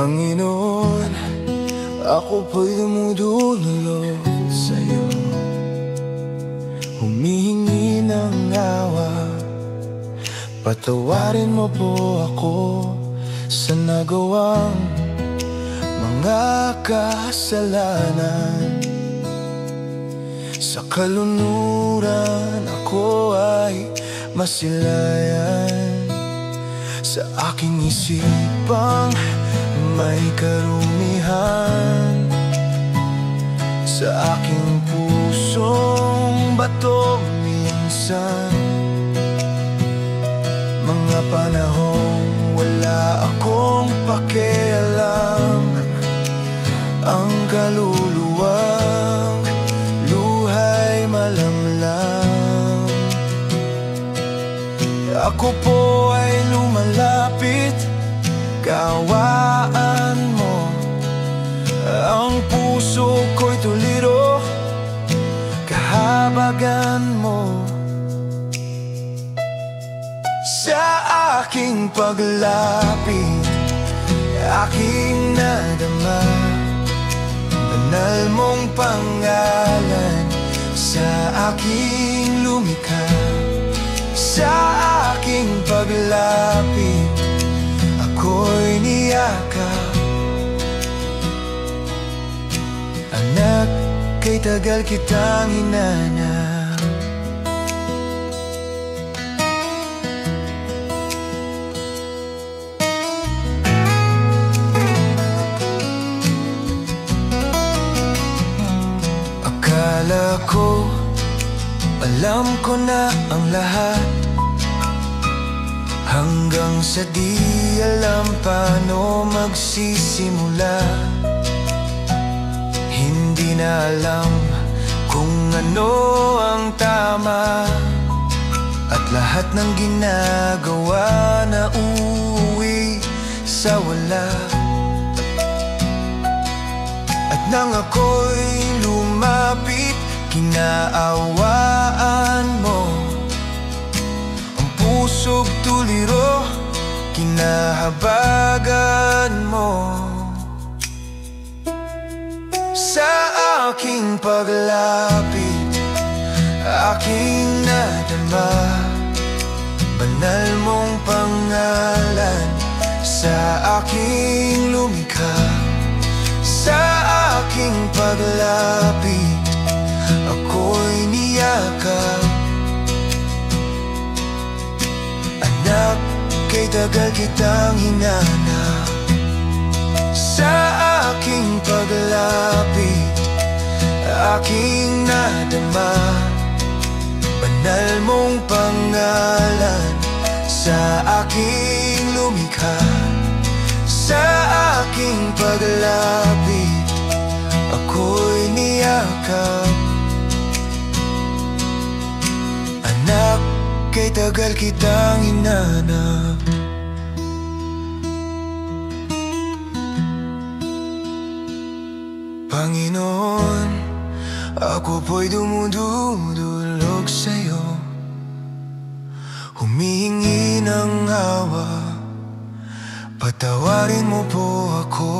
Panginoon, ako po'y dumudulog sa'yo, humihingi ng awa. Patawarin mo po ako sa nagawang mga kasalanan. Sa kalunuran ako ay masilayan, sa aking isipang may karumihan, sa aking pusong bato minsan. Mga panahong wala akong pakialam, ang kaluluwang luhay malamlam. Ako po ay lumalapit, kaawaan mo. Ang puso ko'y tuliro, kahabagan mo. Sa aking paglapit, aking nadama banal mong pangalan. Sa aking lumikha, sa aking paglapit, ako'y niyakap. Anak, kay tagal kitang hinanap. Akala ko, alam ko na ang lahat, hanggang sa di alam paano magsisimula. Hindi na alam kung ano ang tama, at lahat ng ginagawa na uuwi sa wala. At nang ako'y lumapit, kinaawaan mo. Ang puso'y tuliro, kinahabagan mo. Sa aking paglapit, aking nadama banal mong pangalan. Sa aking lumikha, sa aking paglapit, ako'y niyakap. Anak, kay tagal kitang hinanap. Sa aking paglapit, aking nadama banal mong pangalan. Sa aking lumikha, sa aking paglapit, ako'y niyakap. Anak, kay tagal kitang hinanap. Panginoon, ako po'y dumudulog sa'yo, humihingi ng awa. Patawarin mo po ako.